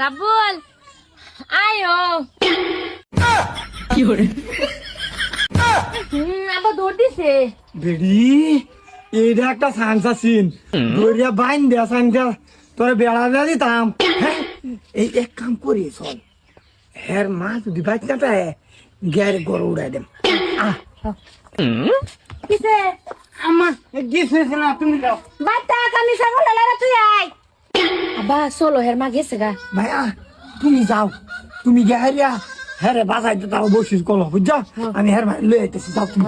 রাবুল আয়ো কি হরে আবার দৌড় দিছে বেড়ি এইটা একটা সানসা সিন দৌড়িয়া বাইন দেয়া সানসা তোর বেড়া দেয়া দিতাম হ্যাঁ এই এক কাম করি চল হের মা যদি বাইক না পায় গ্যারে গড় উড়াই দেম কিসে আমার গিফট হয়েছে না তুমি যাও বাচ্চা কানি ছাগল লারা তুই আয় আবা চলো হের মা গেছে গা ভাইয়া তুমি যাও তুমি গেহারিয়া হ্যাঁ বাসাইতে তাও বসিস কল বুঝছো আমি হের মা লই আইতেছি যাও তুমি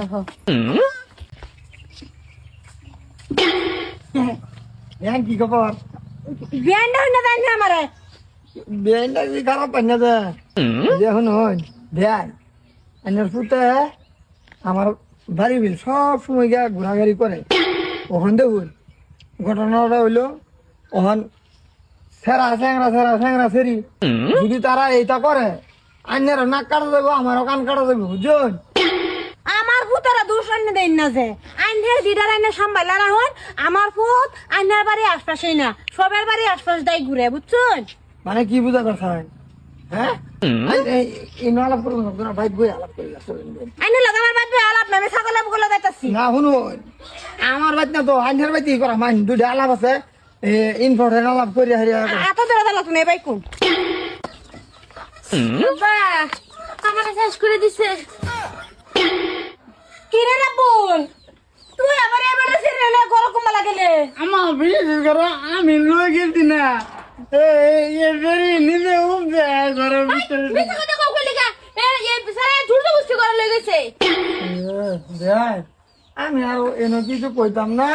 হ্যাঁ কি খবর বিয়ান্ডা হইনা দেন না আমারে বেনটা কি খারাপ পাইনা দে দেখুন হন দেয় আইনার ফুটে আমার বাড়ি বিল সব সময় গিয়া ঘোরাঘুরি করে ওখান দেখুন ঘটনাটা হইলো ওখান সেরা স্যাংরা সেরি যদি তারা এইটা করে আইনারও নাক কাটা দেবো আমারও কান কাটা দেবো বুঝুন আমার ফুতারা দূষণ দেন না যে আইনের দিদার আইনের সাম্বাইলা রাখুন আমার ফুত আইনের বাড়ি আশপাশেই না সবার বাড়ি আশপাশ দাই ঘুরে বুঝছেন মানে কি বুঝা পারছেন হ্যাঁ এই আলাপ করবো না তোরা বাইক বই আলাপ করি আইনের লগে আমার বাড়ি আলাপ নামে ছাগল বলে যাইতাছি না শুনুন আমার বাইক না তো আইনের বাইক করা মান দুইটা আলাপ আছে ইনফর্টেন্ট আলাপ করি হারিয়া এত দূরে দাঁড়া তুমি এবার কোন বাবা আমার শেষ করে দিছে কিরে না বোন তুই আবার এবারে ছেড়ে না গরম কমা লাগেলে আমার বিশেষ করে আমি লই গেছি না নিজে উঠবে ঘরের ভিতরে মিছা কথা কও কইলি কা এই সারা ঝুড়তে বুঝতে করে লই গেছে আমি আর এনে কিছু কইতাম না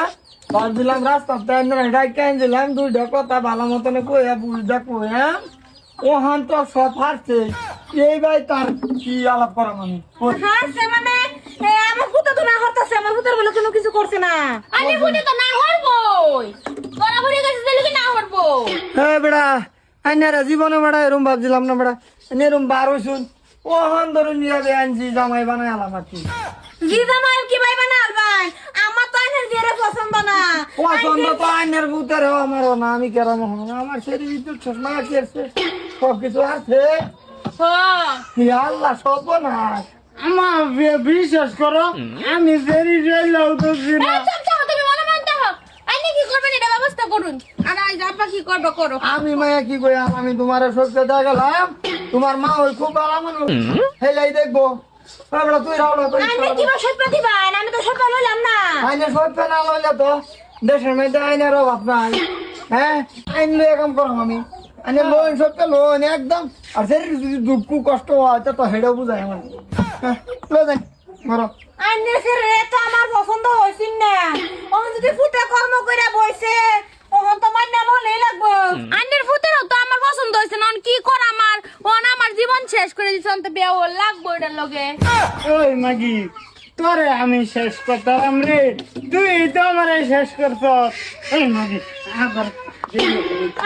ভাবছিলাম রাস্তাতে ডাইকান দিলাম দুইটা কথা ভালো মতনে কইয়া বুঝটা কইয়া ওহান তো সব হারছে এই ভাই তার কি আলাপ করাম আমি হ্যাঁ সে মানে আমার ফুটা তো না হতাছে আমার ফুটার বলে কোনো কিছু করছে না আমি ফুটে তো না হরবই তোরা ভরে গেছিস বলে কি না হরবো হ্যাঁ বেড়া আইনারা জীবনে বেড়া এরম ভাবছিলাম না বেড়া এরম বার হইছুন ওহান ধরে নিয়ে আনছি জামাই বানাই আলাম আর কি জি জামাই কি ভাই বানাল ভাই আমার তো আইনের দিয়ে পছন্দ না পছন্দ তো আইনের ভূতের আমারও না আমি কেরাম আমার শরীর বিদ্যুৎ চশমা আছে সবকিছু আছে আল্লাহ সব না আমার বিশ্বাস করো আমি ফেরি লাগতেছি না তুমি মনে মানতে হোক আইনে কি করবেন এটা ব্যবস্থা করুন আর আজ আপা কি করবে করো আমি মায়া কি কই আমি তোমার সত্যি দেখালাম তোমার মা ওই খুব ভালো মানুষ হেলাই দেখবো তুই রাওলা তুই আমি কি সত্য দিবা আমি তো সত্য লইলাম না আইনে সত্য না লইলে তো দেশের মধ্যে আইনের অভাব নাই হ্যাঁ আইন লইয়া কাম করলাম আমি আইনে লোন সত্য লোন একদম আর শরীর যদি দুঃখ কষ্ট হয় তো হেডেও বুঝায় আমার লো যাই মরো আইনে রে তো আমার পছন্দ হইছিন না ও যদি ফুটে কর্ম কইরা বইছে ওহন তো মাইনা লই লাগবো আইনের ফুটেরও তো আমার পছন্দ হইছে না কি কর আমার ওন আমার জীবন শেষ করে দিছন তো বিয়া ওর লাগবো এটার লগে ওই মাগি তোরে আমি শেষ করতাম রে তুই তো আমারে শেষ করছ এই মাগি আবার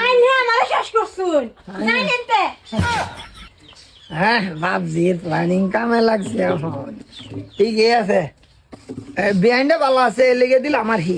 আইনে আমারে শেষ করছুন জানেন তে হ্যাঁ ভাবছির প্ল্যানিং কামে লাগছে এখন ঠিকই আছে বিহাইন্ডে ভালো আছে লেগে দিল আমার হি